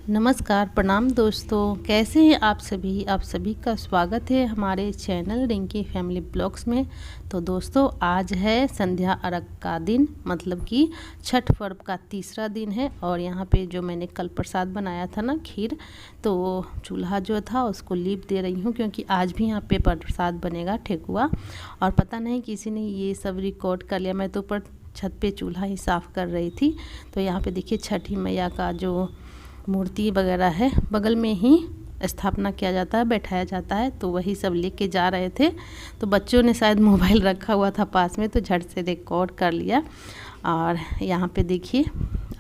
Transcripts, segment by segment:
नमस्कार, प्रणाम दोस्तों, कैसे हैं आप सभी का स्वागत है हमारे चैनल रिंकी फैमिली ब्लॉग्स में। तो दोस्तों, आज है संध्या अर्घ का दिन, मतलब कि छठ पर्व का तीसरा दिन है। और यहाँ पे जो मैंने कल प्रसाद बनाया था ना, खीर, तो चूल्हा जो था उसको लीप दे रही हूँ, क्योंकि आज भी यहाँ पे प्रसाद बनेगा, ठेकुआ। और पता नहीं किसी ने ये सब रिकॉर्ड कर लिया, मैं तो ऊपर छत पे चूल्हा ही साफ़ कर रही थी। तो यहाँ पे देखिए छठी मैया का जो मूर्ति वगैरह है बगल में ही स्थापना किया जाता है, बैठाया जाता है, तो वही सब लेके जा रहे थे। तो बच्चों ने शायद मोबाइल रखा हुआ था पास में, तो झट से रिकॉर्ड कर लिया। और यहाँ पे देखिए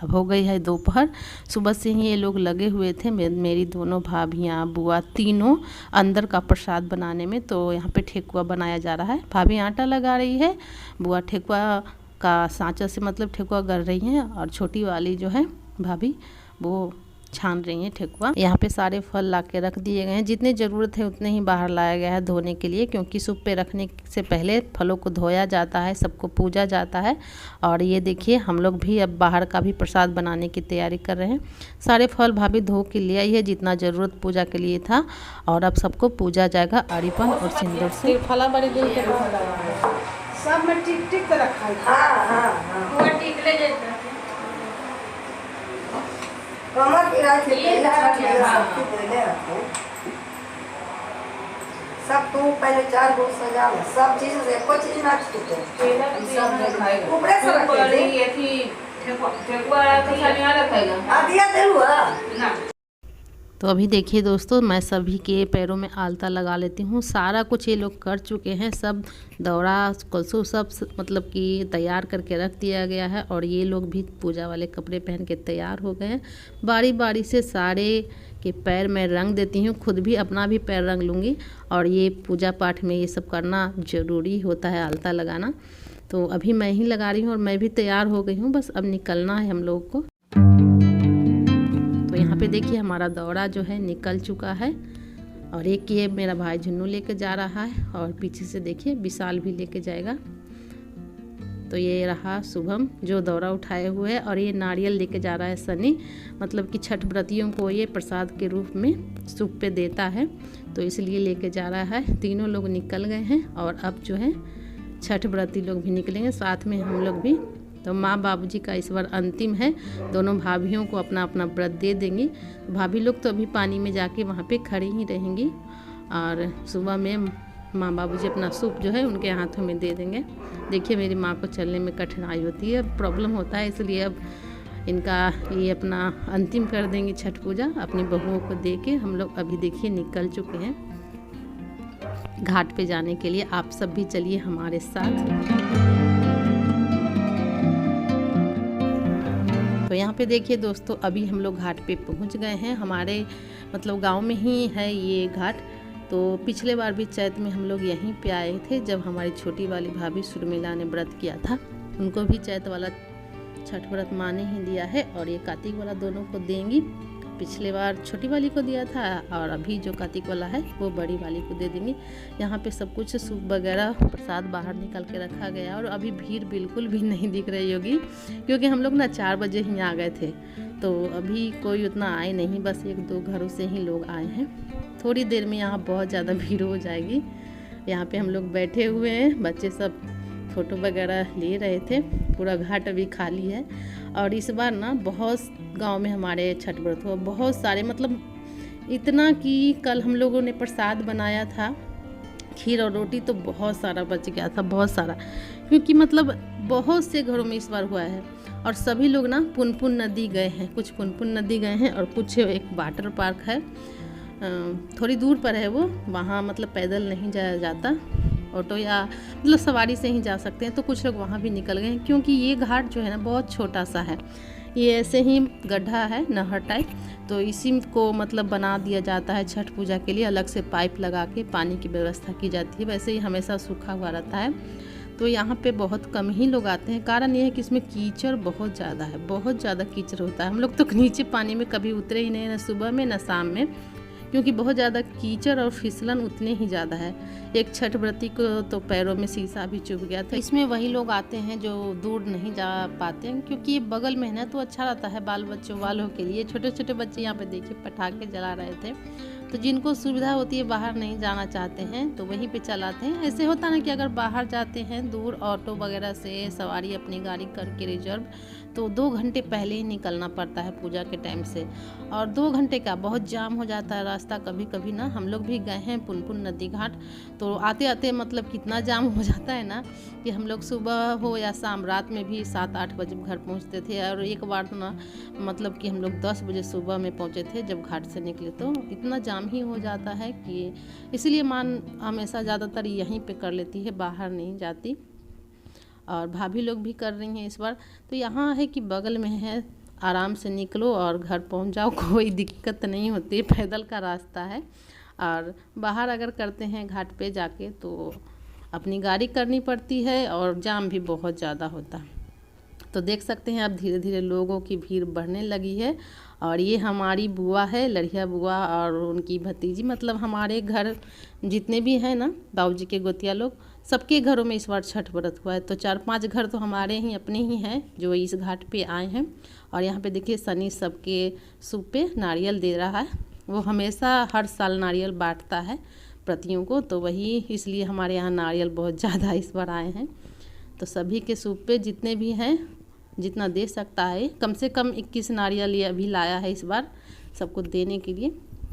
अब हो गई है दोपहर। सुबह से ही ये लोग लगे हुए थे, मेरी दोनों भाभियाँ, बुआ, तीनों अंदर का प्रसाद बनाने में। तो यहाँ पे ठेकुआ बनाया जा रहा है। भाभी आटा लगा रही है, बुआ ठेकुआ का सांचा से मतलब ठेकुआ कर रही हैं, और छोटी वाली जो है भाभी वो छान रही हैं ठेकुआ। यहाँ पे सारे फल ला के रख दिए गए हैं, जितने ज़रूरत है उतने ही बाहर लाया गया है धोने के लिए, क्योंकि सूप पे रखने से पहले फलों को धोया जाता है, सबको पूजा जाता है। और ये देखिए हम लोग भी अब बाहर का भी प्रसाद बनाने की तैयारी कर रहे हैं। सारे फल भाभी धो के ले आई है, जितना ज़रूरत पूजा के लिए था। और अब सबको पूजा जाएगा अड़ीपन और सिंदूर से। फला बड़ी दिन के सब में टिक टिक कर रखा है। वो टिक ले जाता है। कमर की रात से सब तू पहले 4 गो सजा सब चीज से कोई चीज ना छूटे। सब ऊपर से रखे ये थी ठेकुआ तो सानिया रखेगा आदिया देलुआ ना। तो अभी देखिए दोस्तों, मैं सभी के पैरों में आलता लगा लेती हूँ। सारा कुछ ये लोग कर चुके हैं, सब दौरा कलसू सब मतलब कि तैयार करके रख दिया गया है। और ये लोग भी पूजा वाले कपड़े पहन के तैयार हो गए हैं। बारी बारी से सारे के पैर में रंग देती हूँ, खुद भी अपना भी पैर रंग लूँगी। और ये पूजा पाठ में ये सब करना ज़रूरी होता है, आलता लगाना। तो अभी मैं ही लगा रही हूँ और मैं भी तैयार हो गई हूँ, बस अब निकलना है हम लोग को। यहाँ पे देखिए हमारा दौरा जो है निकल चुका है। और एक ये मेरा भाई झुन्नू लेके जा रहा है, और पीछे से देखिए विशाल भी लेके जाएगा। तो ये रहा शुभम जो दौरा उठाए हुए है, और ये नारियल लेके जा रहा है सनी, मतलब कि छठ व्रतियों को ये प्रसाद के रूप में सूप पे देता है, तो इसलिए लेके जा रहा है। तीनों लोग निकल गए हैं, और अब जो है छठ व्रती लोग भी निकलेंगे साथ में, हम लोग भी। तो माँ बाबूजी का इस बार अंतिम है, दोनों भाभियों को अपना अपना व्रत दे देंगी। भाभी लोग तो अभी पानी में जाके वहाँ पे खड़ी ही रहेंगी, और सुबह में माँ बाबूजी अपना सूप जो है उनके हाथों में दे देंगे। देखिए मेरी माँ को चलने में कठिनाई होती है, प्रॉब्लम होता है, इसलिए अब इनका ये अपना अंतिम कर देंगी छठ पूजा अपनी बहुओं को दे के। हम लोग अभी देखिए निकल चुके हैं घाट पे जाने के लिए। आप सब भी चलिए हमारे साथ। तो यहाँ पे देखिए दोस्तों, अभी हम लोग घाट पे पहुँच गए हैं। हमारे मतलब गांव में ही है ये घाट। तो पिछले बार भी चैत में हम लोग यहीं पे आए थे, जब हमारी छोटी वाली भाभी सुरमिला ने व्रत किया था। उनको भी चैत वाला छठ व्रत माँ ने ही दिया है, और ये कार्तिक वाला दोनों को देंगी। पिछले बार छोटी वाली को दिया था, और अभी जो कार्तिक वाला है वो बड़ी वाली को दे देंगी। यहाँ पे सब कुछ सूप वगैरह प्रसाद बाहर निकाल के रखा गया, और अभी भीड़ बिल्कुल भी नहीं दिख रही होगी, क्योंकि हम लोग ना 4 बजे ही आ गए थे। तो अभी कोई उतना आए नहीं, बस 1-2 घरों से ही लोग आए हैं। थोड़ी देर में यहाँ बहुत ज़्यादा भीड़ हो जाएगी। यहाँ पे हम लोग बैठे हुए हैं, बच्चे सब फ़ोटो वगैरह ले रहे थे। पूरा घाट अभी खाली है। और इस बार ना बहुत गांव में हमारे छठ व्रत हुआ, बहुत सारे, मतलब इतना कि कल हम लोगों ने प्रसाद बनाया था, खीर और रोटी, तो बहुत सारा बच गया था, बहुत सारा, क्योंकि मतलब बहुत से घरों में इस बार हुआ है। और सभी लोग ना पुनपुन नदी गए हैं, कुछ पुनपुन नदी गए हैं, और कुछ एक वाटर पार्क है, थोड़ी दूर पर है वो, वहाँ मतलब पैदल नहीं जाया जाता। ऑटो या मतलब सवारी से ही जा सकते हैं। तो कुछ लोग वहाँ भी निकल गए हैं, क्योंकि ये घाट जो है ना बहुत छोटा सा है। ये ऐसे ही गड्ढा है, नहर टाइप, तो इसी को मतलब बना दिया जाता है छठ पूजा के लिए। अलग से पाइप लगा के पानी की व्यवस्था की जाती है। वैसे ही हमेशा सूखा हुआ रहता है, तो यहाँ पे बहुत कम ही लोग आते हैं। कारण ये है कि इसमें कीचड़ बहुत ज़्यादा है, बहुत ज़्यादा कीचड़ होता है। हम लोग तो नीचे पानी में कभी उतरे ही नहीं, ना सुबह में ना शाम में, क्योंकि बहुत ज़्यादा कीचड़ और फिसलन उतने ही ज़्यादा है। एक छठ व्रती को तो पैरों में शीशा भी चुभ गया था। इसमें वही लोग आते हैं जो दूर नहीं जा पाते हैं, क्योंकि ये बगल में है ना, तो अच्छा रहता है बाल बच्चों वालों के लिए। छोटे छोटे बच्चे यहाँ पे देखिए पटाखे जला रहे थे, तो जिनको सुविधा होती है बाहर नहीं जाना चाहते हैं तो वहीं पे चलाते हैं। ऐसे होता ना कि अगर बाहर जाते हैं दूर ऑटो वगैरह से सवारी अपनी गाड़ी करके रिजर्व, तो 2 घंटे पहले ही निकलना पड़ता है पूजा के टाइम से। और 2 घंटे का बहुत जाम हो जाता है रास्ता। कभी कभी ना हम लोग भी गए हैं पुनपुन नदी घाट, तो आते आते मतलब कितना जाम हो जाता है ना कि हम लोग सुबह हो या शाम, रात में भी 7-8 बजे घर पहुंचते थे। और एक बार तो ना मतलब कि हम लोग 10 बजे सुबह में पहुंचे थे जब घाट से निकले, तो इतना जाम ही हो जाता है कि इसलिए माँ हमेशा ज़्यादातर यहीं पे कर लेती है, बाहर नहीं जाती। और भाभी लोग भी कर रही हैं इस बार। तो यहाँ है कि बगल में है, आराम से निकलो और घर पहुँच जाओ, कोई दिक्कत नहीं होती। पैदल का रास्ता है। और बाहर अगर करते हैं घाट पे जाके तो अपनी गाड़ी करनी पड़ती है और जाम भी बहुत ज़्यादा होता है। तो देख सकते हैं अब धीरे धीरे लोगों की भीड़ बढ़ने लगी है। और ये हमारी बुआ है, लड़िया बुआ, और उनकी भतीजी, मतलब हमारे घर जितने भी हैं ना बाबूजी के गोतिया लोग, सबके घरों में इस बार छठ व्रत हुआ है। तो 4-5 घर तो हमारे ही अपने ही हैं जो इस घाट पे आए हैं। और यहाँ पे देखिए सनी सबके सूप पे नारियल दे रहा है। वो हमेशा हर साल नारियल बांटता है प्रतियों को, तो वही इसलिए हमारे यहाँ नारियल बहुत ज़्यादा इस बार आए हैं। तो सभी के सूप पे जितने भी हैं, जितना दे सकता है, कम से कम 21 नारियल ये अभी लाया है इस बार सबको देने के लिए।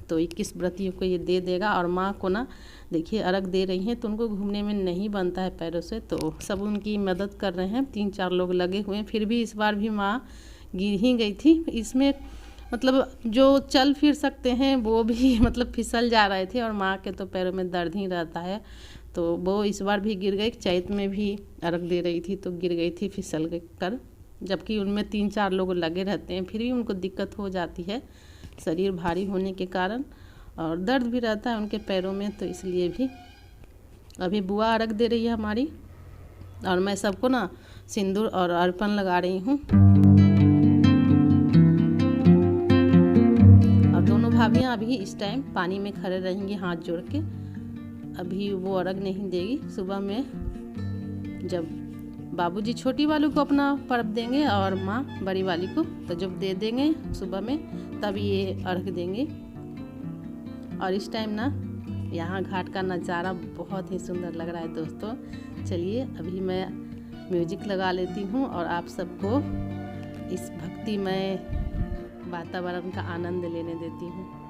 तो 21 व्रतियों को ये दे देगा। और माँ को ना देखिए अर्घ दे रही हैं, तो उनको घूमने में नहीं बनता है पैरों से, तो सब उनकी मदद कर रहे हैं। 3-4 लोग लगे हुए हैं। फिर भी इस बार भी माँ गिर ही गई थी। इसमें मतलब जो चल फिर सकते हैं वो भी मतलब फिसल जा रहे थे, और माँ के तो पैरों में दर्द ही रहता है, तो वो इस बार भी गिर गई। चैत में भी अर्घ दे रही थी तो गिर गई थी फिसल कर, जबकि उनमें 3-4 लोग लगे रहते हैं, फिर भी उनको दिक्कत हो जाती है शरीर भारी होने के कारण, और दर्द भी रहता है उनके पैरों में। तो इसलिए भी अभी बुआ अर्घ दे रही है हमारी, और मैं सबको ना सिंदूर और अर्पण लगा रही हूँ। और दोनों भाभियाँ अभी इस टाइम पानी में खड़े रहेंगी हाथ जोड़ के। अभी वो अर्घ नहीं देगी, सुबह में जब बाबूजी छोटी वाली को अपना पर्व देंगे और माँ बड़ी वाली को, तो जब दे देंगे सुबह में तब ये अर्घ देंगे। और इस टाइम ना यहाँ घाट का नज़ारा बहुत ही सुंदर लग रहा है दोस्तों। चलिए अभी मैं म्यूजिक लगा लेती हूँ और आप सबको इस भक्तिमय वातावरण का आनंद लेने देती हूँ।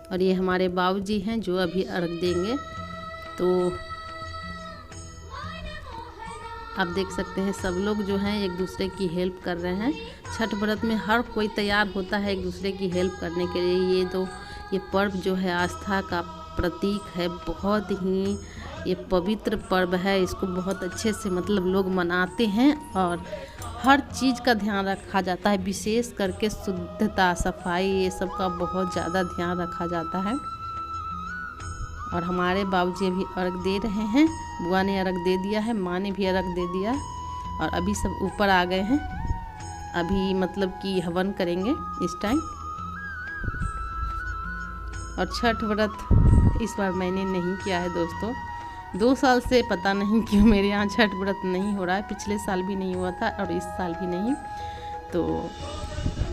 और ये हमारे बाबूजी हैं जो अभी अर्घ देंगे। तो आप देख सकते हैं सब लोग जो हैं एक दूसरे की हेल्प कर रहे हैं। छठ व्रत में हर कोई तैयार होता है एक दूसरे की हेल्प करने के लिए। ये पर्व जो है आस्था का प्रतीक है, बहुत ही ये पवित्र पर्व है। इसको बहुत अच्छे से मतलब लोग मनाते हैं और हर चीज़ का ध्यान रखा जाता है, विशेष करके शुद्धता, सफाई, ये सब का बहुत ज़्यादा ध्यान रखा जाता है। और हमारे बाबूजी भी अर्घ दे रहे हैं, बुआ ने अर्घ दे दिया है, माँ ने भी अर्घ दे दिया, और अभी सब ऊपर आ गए हैं। अभी मतलब कि हवन करेंगे इस टाइम। और छठ व्रत इस बार मैंने नहीं किया है दोस्तों। 2 साल से पता नहीं क्यों मेरे यहाँ छठ व्रत नहीं हो रहा है। पिछले साल भी नहीं हुआ था और इस साल भी नहीं। तो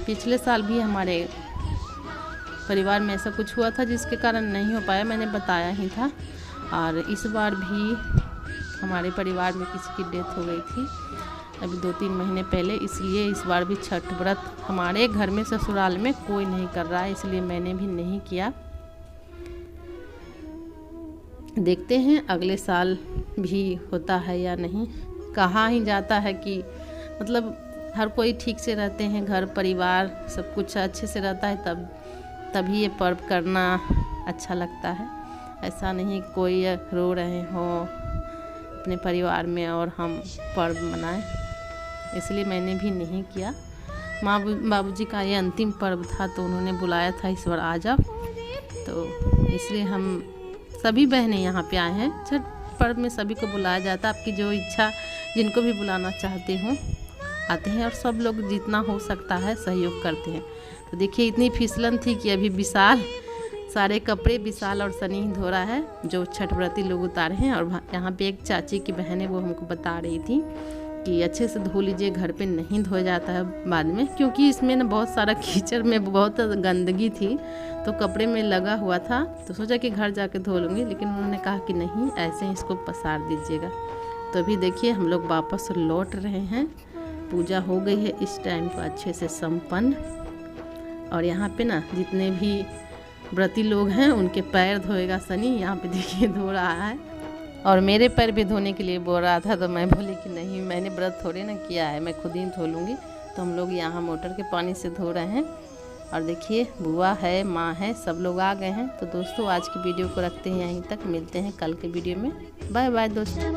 पिछले साल भी हमारे परिवार में ऐसा कुछ हुआ था जिसके कारण नहीं हो पाया, मैंने बताया ही था। और इस बार भी हमारे परिवार में किसी की डेथ हो गई थी, अभी 2-3 महीने पहले, इसलिए इस बार भी छठ व्रत हमारे घर में ससुराल में कोई नहीं कर रहा है, इसलिए मैंने भी नहीं किया। देखते हैं अगले साल भी होता है या नहीं। कहाँ ही जाता है कि मतलब हर कोई ठीक से रहते हैं, घर परिवार सब कुछ अच्छे से रहता है, तभी ये पर्व करना अच्छा लगता है। ऐसा नहीं कोई रो रहे हो अपने परिवार में और हम पर्व मनाएं, इसलिए मैंने भी नहीं किया। बाबूजी का ये अंतिम पर्व था तो उन्होंने बुलाया था इस बार आ जाओ, तो इसलिए हम सभी बहनें यहाँ पे आए हैं। छठ पर्व में सभी को बुलाया जाता है, आपकी जो इच्छा, जिनको भी बुलाना चाहते हो आते हैं, और सब लोग जितना हो सकता है सहयोग करते हैं। तो देखिए इतनी फिसलन थी कि अभी विशाल सारे कपड़े विशाल और सनी ही धो रहा है, जो छठ व्रती लोग उतारे हैं। और यहाँ पे एक चाची की बहन है, वो हमको बता रही थी कि अच्छे से धो लीजिए, घर पे नहीं धोया जाता है बाद में, क्योंकि इसमें ना बहुत सारा कीचड़ में बहुत गंदगी थी तो कपड़े में लगा हुआ था, तो सोचा कि घर जाके धो लूँगी, लेकिन उन्होंने कहा कि नहीं, ऐसे ही इसको पसार दीजिएगा। तो अभी देखिए हम लोग वापस लौट रहे हैं। पूजा हो गई है इस टाइम पर अच्छे से संपन्न, और यहाँ पे ना जितने भी व्रती लोग हैं उनके पैर धोएगा सनी, यहाँ पे देखिए धो रहा है, और मेरे पैर भी धोने के लिए बोल रहा था, तो मैं बोली कि नहीं, मैंने व्रत थोड़े ना किया है, मैं खुद ही धो लूँगी। तो हम लोग यहाँ मोटर के पानी से धो रहे हैं, और देखिए बुआ है, माँ है, सब लोग आ गए हैं। तो दोस्तों आज की वीडियो को रखते हैं यहीं तक, मिलते हैं कल के वीडियो में। बाय बाय दोस्तों।